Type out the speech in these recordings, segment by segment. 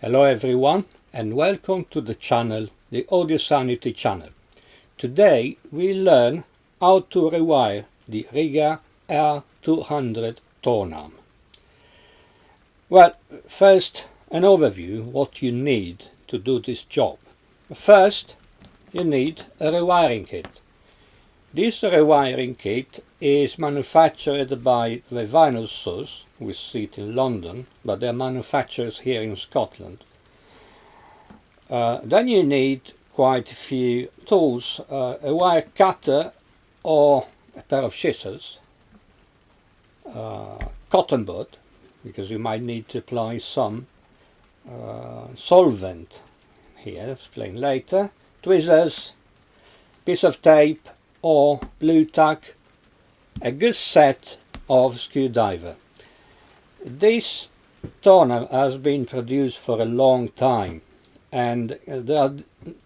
Hello everyone and welcome to the channel, the Audio Sanity channel. Today we learn how to rewire the Rega R200 Tonearm. Well, first an overview what you need to do this job. First you need a rewiring kit. This rewiring kit is manufactured by the vinyl source. We see it in London, but they're manufactured here in Scotland. Then you need quite a few tools, a wire cutter or a pair of scissors, cotton bud, because you might need to apply some solvent here, explain later, tweezers, piece of tape or blue tack, a good set of screwdriver. This toner has been produced for a long time, and there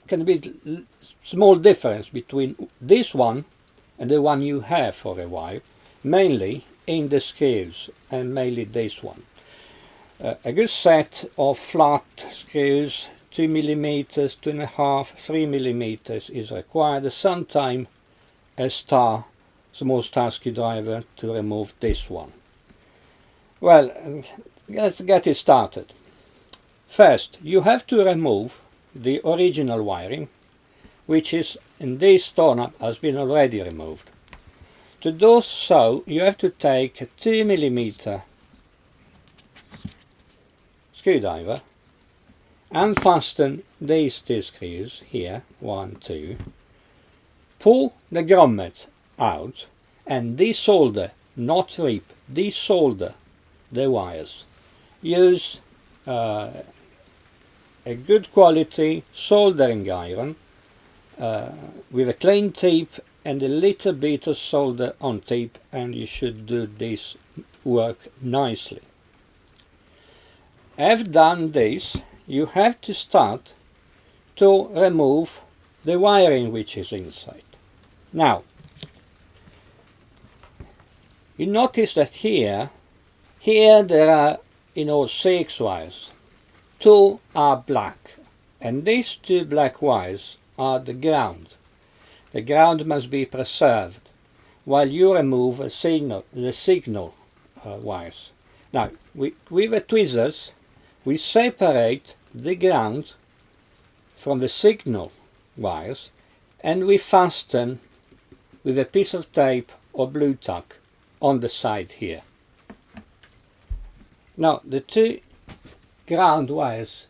can be small difference between this one and the one you have for a while, mainly in the screws, and mainly this one. A good set of flat screws, 2mm, 2.5, 3mm is required. Sometimes a small star screwdriver to remove this one. Well, let's get it started. First, you have to remove the original wiring, which is in this toner has been already removed. To do so, you have to take a 2mm screwdriver and fasten these two screws here, 1, 2. Pull the grommet out and desolder, not rip, desolder the wires. Use a good quality soldering iron with a clean tip and a little bit of solder on tip, and you should do this work nicely. Have done this, you have to start to remove the wiring which is inside. Now you notice that here there are in all 6 wires. 2 are black, and these 2 black wires are the ground. The ground must be preserved while you remove the signal wires. Now with the tweezers we separate the ground from the signal wires, and we fasten with a piece of tape or blue tack on the side here. Now the 2 ground wires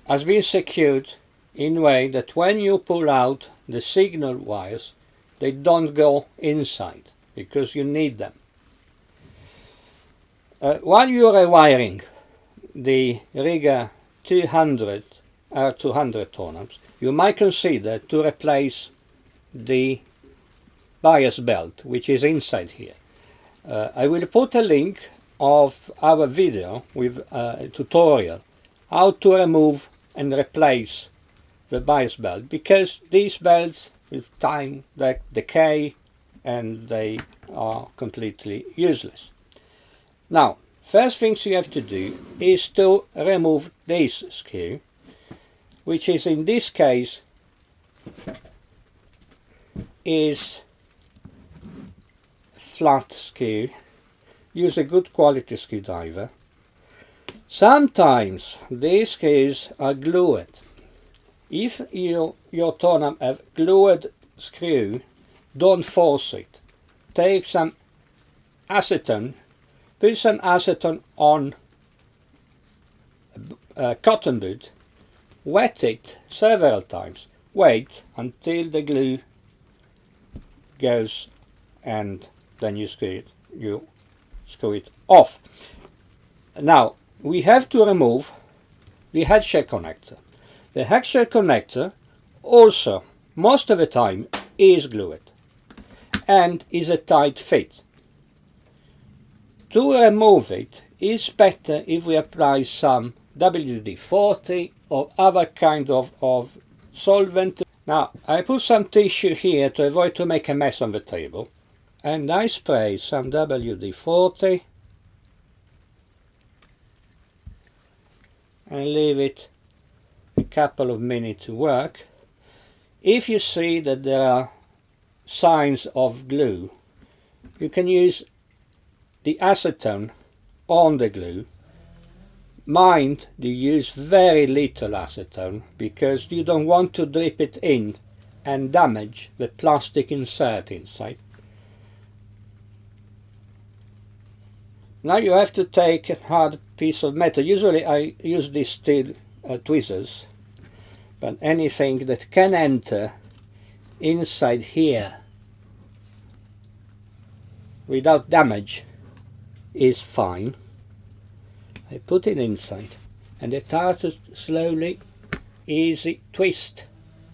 has been secured in a way that when you pull out the signal wires, they don't go inside, because you need them. While you are rewiring the Rega R200 Tonearms, you might consider to replace the bias belt which is inside here. I will put a link of our video with a tutorial how to remove and replace the bias belt, because these belts with time they decay and they are completely useless. Now, first things you have to do is to remove this screw, which is in this case is flat screw. Use a good quality screwdriver. Sometimes these screws are glued. If your tonearm have glued screw, don't force it. Take some acetone, put some acetone on a cotton bud, wet it several times, wait until the glue goes, and then you screw it off. Now we have to remove the headshell connector. The headshell connector also most of the time is glued and is a tight fit. To remove it is better if we apply some WD-40 or other kind of solvent. Now I put some tissue here to avoid to make a mess on the table, and I spray some WD-40 and leave it a couple of minutes to work. If you see that there are signs of glue, you can use the acetone on the glue. Mind you use very little acetone because you don't want to drip it in and damage the plastic insert inside. Now you have to take a hard piece of metal. Usually I use these steel tweezers, but anything that can enter inside here without damage is fine. I put it inside and I start to slowly, easy twist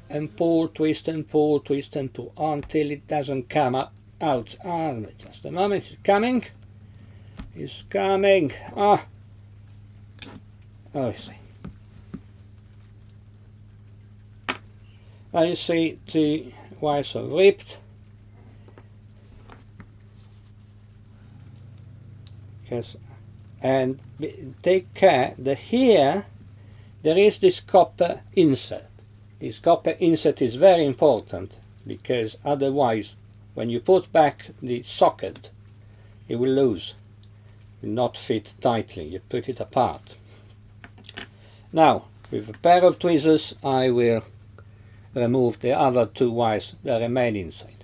and pull, twist and pull, twist and pull until it doesn't come out. Just a moment, it's coming. It's coming. Oh, I see. Now you see the wires are ripped. Yes. And take care that here there is this copper insert. This copper insert is very important because otherwise when you put back the socket it will lose, will not fit tightly. You put it apart. Now with a pair of tweezers I will remove the other two wires that remain inside.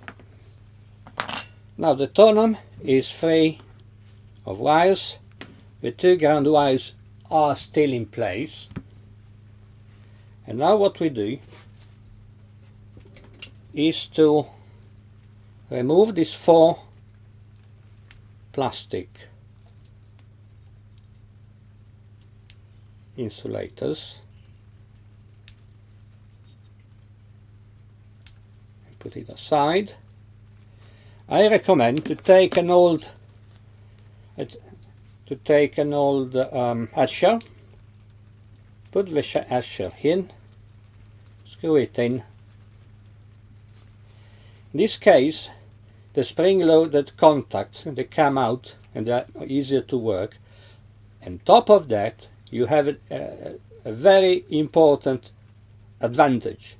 Now the tonearm is free of wires. The two ground wires are still in place. And now what we do is to remove these four plastic insulators and put it aside. I recommend to take an old hasher, put the hasher in, screw it in. In this case the spring-loaded contacts, they come out and they are easier to work. On top of that you have a very important advantage,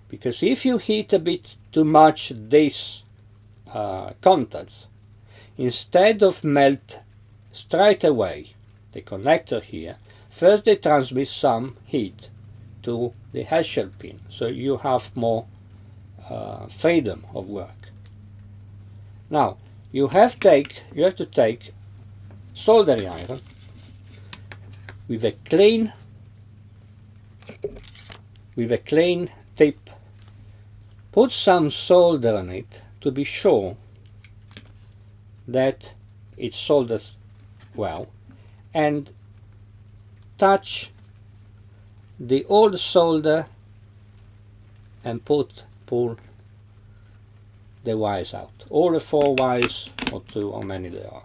because if you heat a bit too much these contacts, instead of melt straight away the connector here, first they transmit some heat to the hasher pin, so you have more freedom of work. Now you have to take soldering iron with a clean tip, put some solder on it to be sure that it solders well, and touch the old solder and pull the wires out, all the four wires or two, how many there are.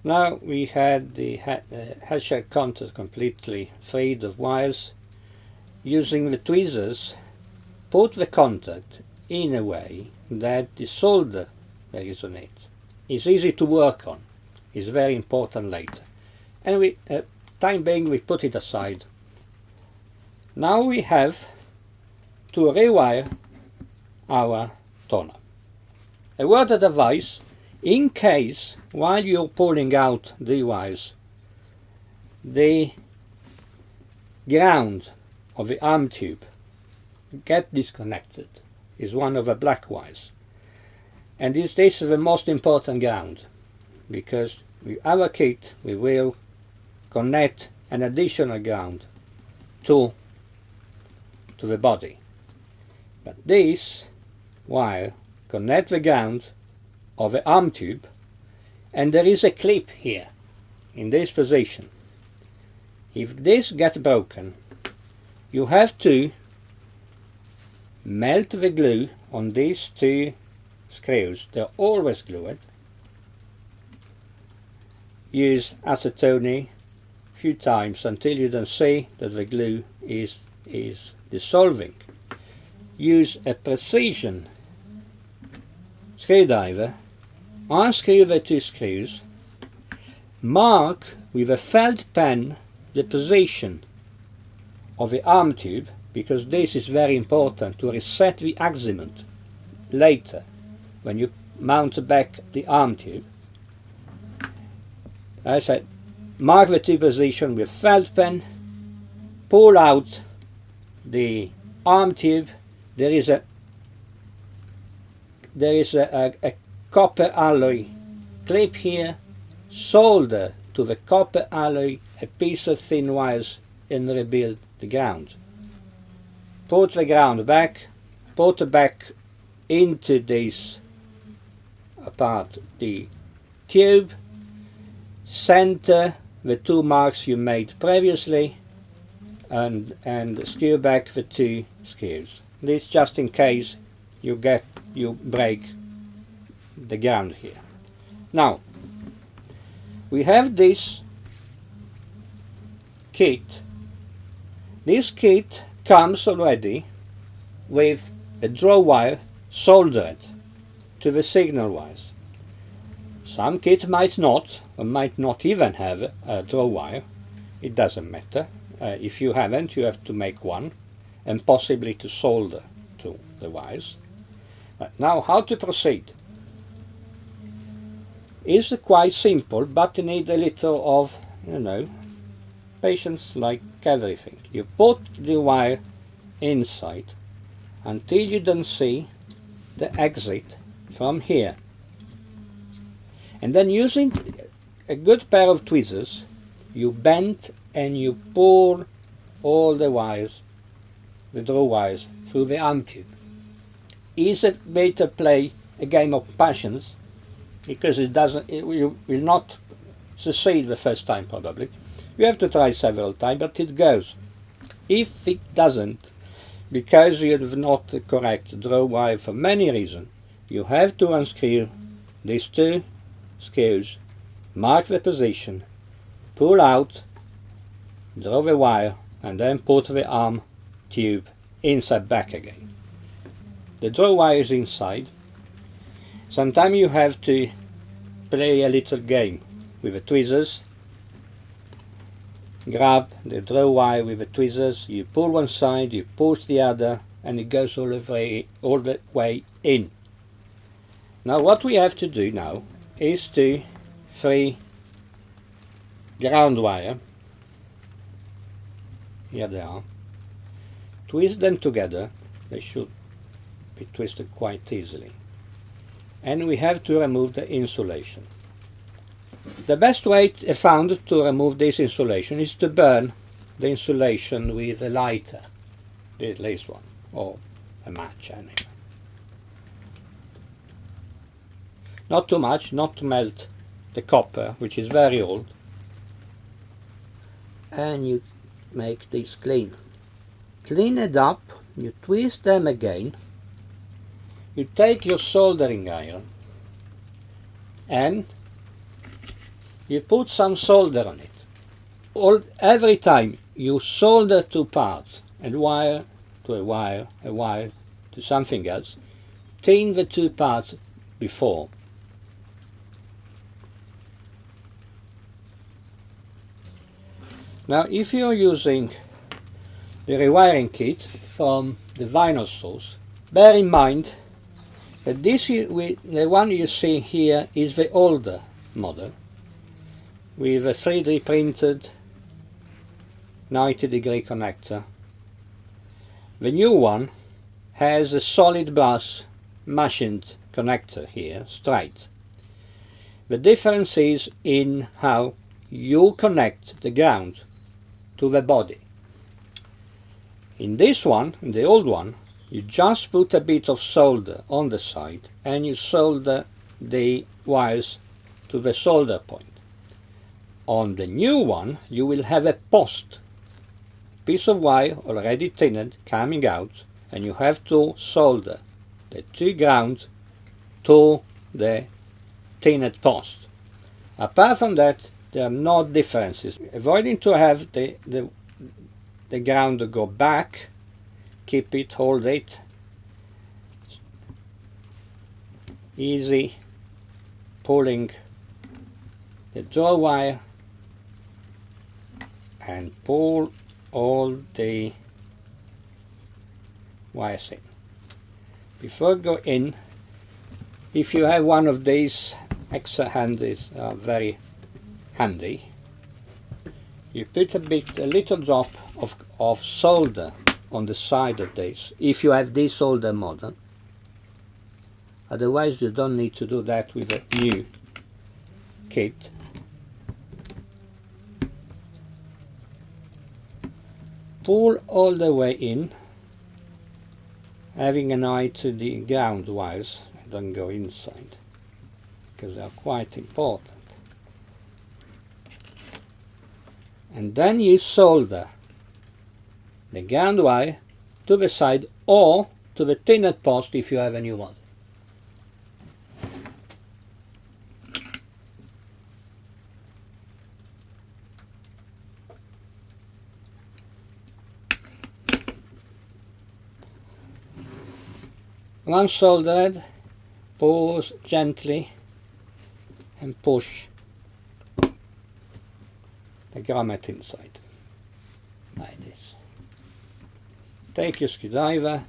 Now we had the hasher contact completely freed of wires. Using the tweezers, put the contact in a way that the solder that is on it is easy to work on. Is very important later. And we time being we put it aside. Now we have to rewire our toner. A word of advice: in case while you're pulling out the wires, the ground of the arm tube get disconnected, is one of the black wires, and this is the most important ground, because with our kit we will connect an additional ground to the body, but this wire connect the ground of the arm tube, and there is a clip here in this position. If this gets broken, you have to melt the glue on these two screws. They're always glued. Use acetone a few times until you don't see that the glue is dissolving. Use a precision screwdriver, unscrew the two screws, mark with a felt pen the position of the arm tube, because this is very important to reset the azimuth later when you mount back the arm tube. As I said, mark the tube position with felt pen, pull out the arm tube. There is a copper alloy clip here. Solder to the copper alloy a piece of thin wires and rebuild the ground. Put the ground back, put back into this apart the tube, center the two marks you made previously, and screw back the two screws. This just in case you break the ground here. Now we have this kit. This kit comes already with a draw wire soldered to the signal wires. Some kits might not, or might not even have a draw wire. It doesn't matter. If you haven't, you have to make one, and possibly to solder to the wires. But now, how to proceed? It's quite simple, but you need a little of, patience, like everything. You put the wire inside until you don't see the exit from here, and then using a good pair of tweezers you bend and you pull all the wires, the draw wires, through the arm tube. Is it better play a game of passions, because you will not succeed the first time probably. You have to try several times, but it goes. If it doesn't, because you have not the correct draw wire for many reasons, you have to unscrew these two screws, mark the position, pull out, draw the wire, and then put the arm tube inside back again. The draw wire is inside. Sometimes you have to play a little game with the tweezers. Grab the draw wire with the tweezers, you pull one side, you push the other, and it goes all the way in. Now what we have to do now is to free ground wire. Here they are. Twist them together. They should be twisted quite easily. And we have to remove the insulation. The best way I found to remove this insulation is to burn the insulation with a lighter, the least one, or a match anyway. Not too much, not to melt the copper, which is very old. And you make this clean. Clean it up, you twist them again, you take your soldering iron and you put some solder on it. Every time you solder two parts, a wire to a wire to something else, tin the two parts before. Now if you're using the rewiring kit from the vinyl source, bear in mind that the one you see here is the older model with a 3D printed 90-degree connector. The new one has a solid brass machined connector here, straight. The difference is in how you connect the ground to the body. In this one, in the old one, you just put a bit of solder on the side and you solder the wires to the solder point. On the new one you will have a post, piece of wire already tinned coming out, and you have to solder the two ground to the tinned post. Apart from that, there are no differences. Avoiding to have the ground go back, keep it, hold it. Easy pulling the draw wire and pull all the wires in. Before go in, if you have one of these extra handies, very handy, you put a little drop of solder on the side of this, if you have this solder model. Otherwise you don't need to do that with a new kit. Pull all the way in, having an eye to the ground wires. Don't go inside because they are quite important. And then you solder the ground wire to the side or to the tinted post if you have a new one. Once soldered, pause gently and push the grommet inside, like this. Take your screwdriver,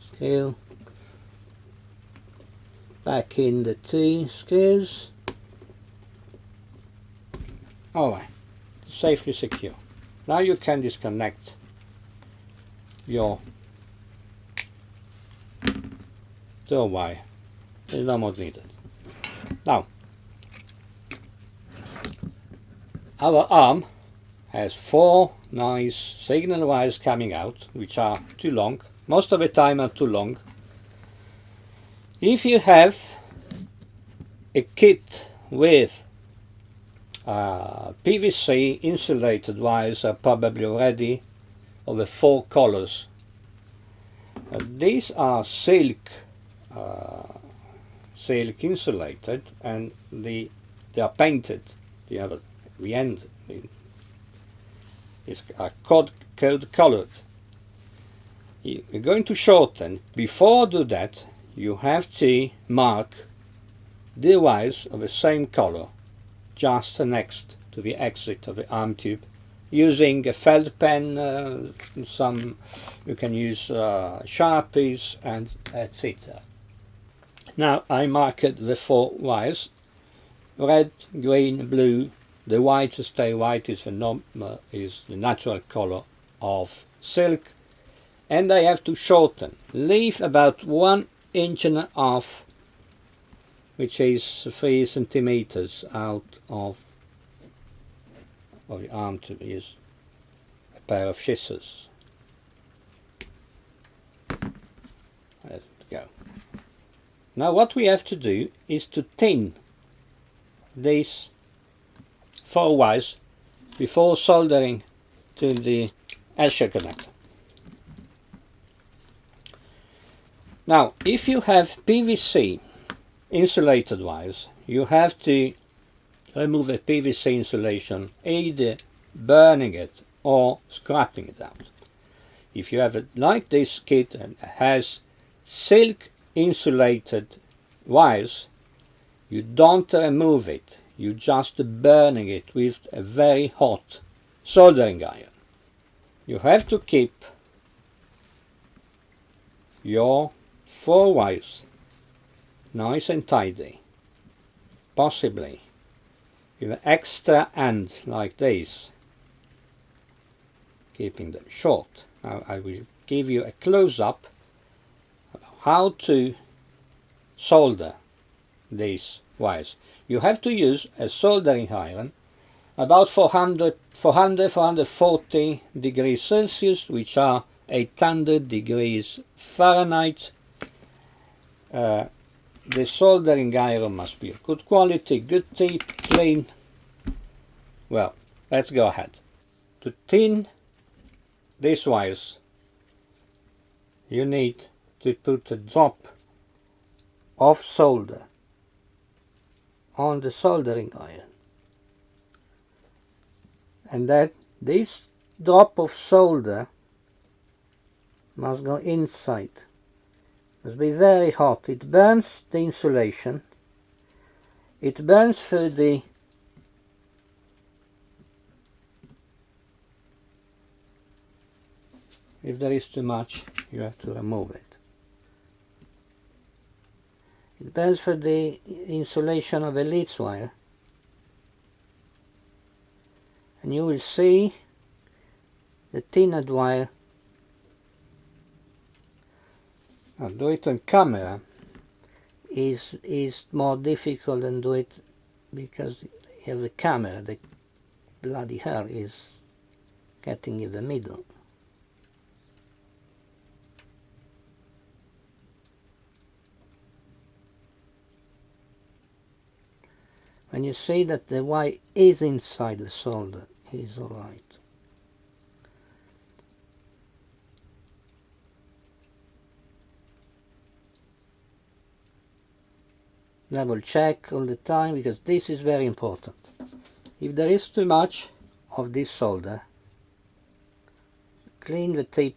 screw back in the two screws. Alright, safely secure. Now you can disconnect your door wire. There's no more needed. Now, our arm has 4 nice signal wires coming out, which are too long. Most of the time are too long. If you have a kit with PVC insulated wires, are probably already of the 4 colors. These are silk insulated, and they are painted. The end is code colored. You're going to shorten. Before do that, you have to mark the wires of the same color just next to the exit of the arm tube, using a felt pen. You can use Sharpies and etc. Now I marked the 4 wires: red, green, blue. The white to stay white is the natural color of silk, and I have to shorten. Leave about 1.5 inches, which is 3 centimeters out of the arm to use a pair of scissors. Let's go. Now what we have to do is to tin these 4 wires before soldering to the L-shaped connector. Now if you have PVC insulated wires, you have to remove the PVC insulation, either burning it or scrapping it out. If you have it like this kit and has silk insulated wires, you don't remove it, you just burning it with a very hot soldering iron. You have to keep your 4 wires nice and tidy, possibly with an extra end like this, keeping them short. Now I will give you a close-up of how to solder these wires. You have to use a soldering iron about 440 degrees Celsius, which are 800 degrees Fahrenheit. The soldering iron must be of good quality, good tip, clean. Well, let's go ahead. To tin these wires, you need to put a drop of solder on the soldering iron, and that this drop of solder must go inside Must be very hot. It burns the insulation. It burns through the if there is too much, you have to remove it. It burns through the insulation of a lead wire. And you will see the thinner wire. Now do it on camera is more difficult than do it because you have the camera. The bloody hell is getting in the middle. When you see that the wire is inside the solder, it's alright. Double check all the time because this is very important. If there is too much of this solder, clean the tip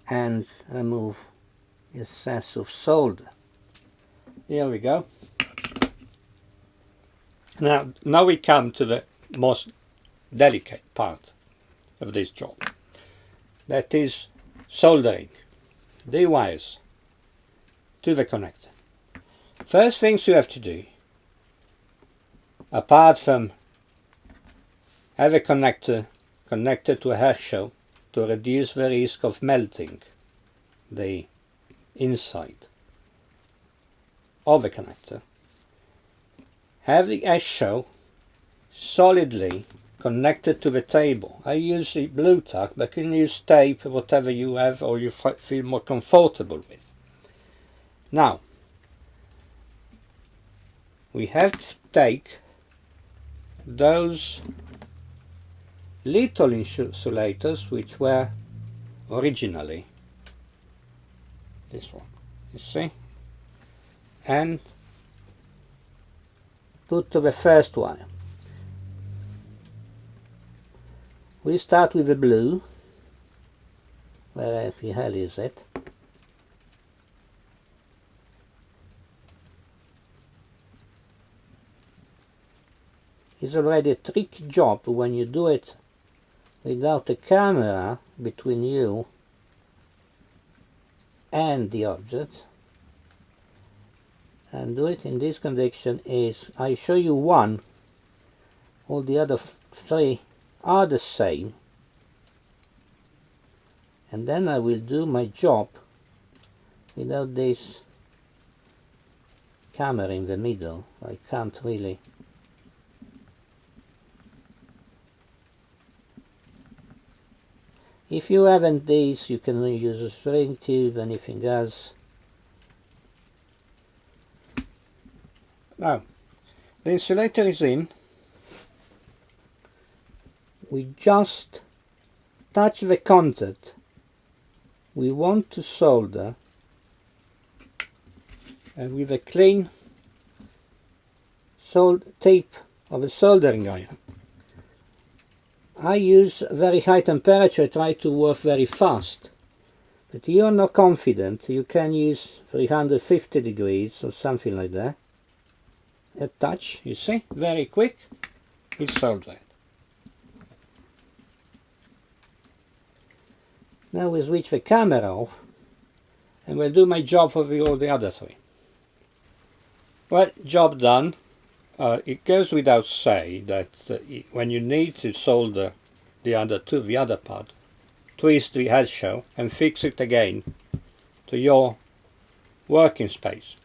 and remove the excess of solder. Here we go. Now we come to the most delicate part of this job. That is soldering the wires to the connector. First things you have to do, apart from have a connector connected to a hair shell to reduce the risk of melting the inside of the connector, have the hair shell solidly connected to the table. I use the blue tack, but you can use tape, whatever you have or you feel more comfortable with. Now we have to take those little insulators which were originally this one, you see, and put to the first wire. We start with the blue. Where the hell is it? It's already a trick job when you do it without a camera between you and the object. And do it in this condition is, I show you one, all the other three are the same, and then I will do my job without this camera in the middle. I can't really. If you haven't these, you can use a string tube, anything else. Now, the insulator is in. We just touch the contact we want to solder, and with a clean tape of a soldering iron. I use very high temperature, try to work very fast, but if you are not confident, you can use 350 degrees or something like that. A touch, you see, very quick, it's soldered. Now we switch the camera off and we'll do my job for all the other three. Well, job done. It goes without saying that when you need to solder the other part, twist the head shell and fix it again to your working space.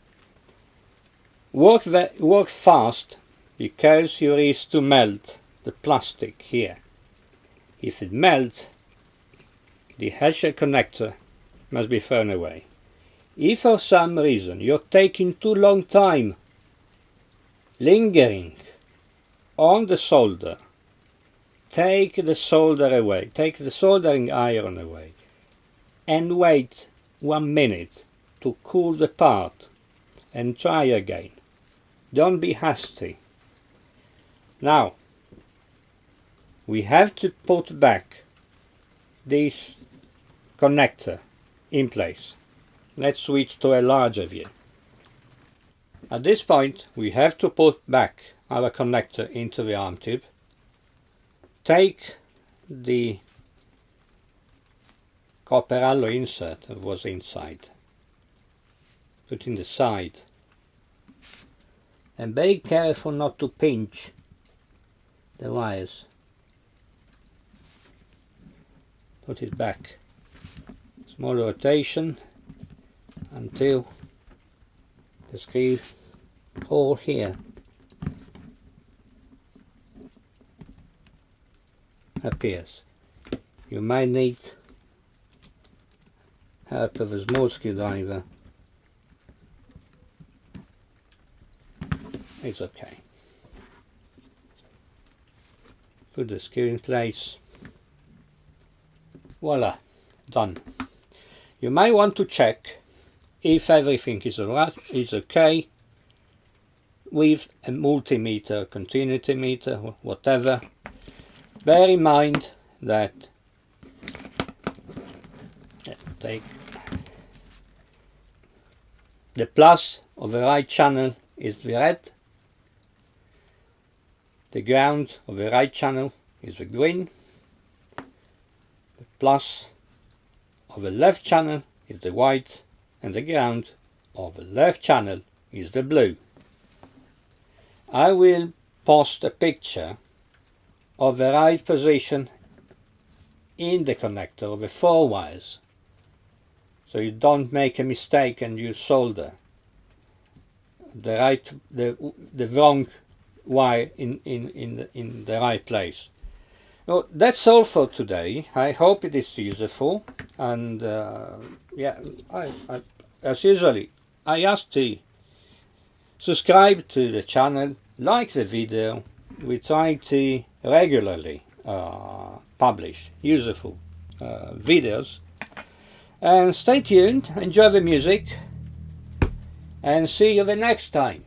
Work fast because you risk to melt the plastic here. If it melts, the head shell connector must be thrown away. If for some reason you're taking too long time lingering on the solder, take the solder away, take the soldering iron away and wait 1 minute to cool the part and try again. Don't be hasty. Now we have to put back this connector in place. Let's switch to a larger view. At this point we have to put back our connector into the arm tube. Take the copper alloy insert that was inside, put in the side, and be careful not to pinch the wires. Put it back, small rotation until the screw hole here appears. You might need help of a small screwdriver. It's okay. Put the screw in place. Voila, done. You may want to check if everything is alright, is okay, with a multimeter, continuity meter, whatever. Bear in mind that take the plus of the right channel is the red, the ground of the right channel is the green, the plus of the left channel is the white, and the ground of the left channel is the blue. I will post a picture of the right position in the connector of the 4 wires, so you don't make a mistake and you solder the wrong wire in the right place. Well, that's all for today. I hope it is useful, and yeah, as usually I ask to subscribe to the channel, like the video. We try to regularly publish useful videos, and stay tuned, enjoy the music, and see you the next time.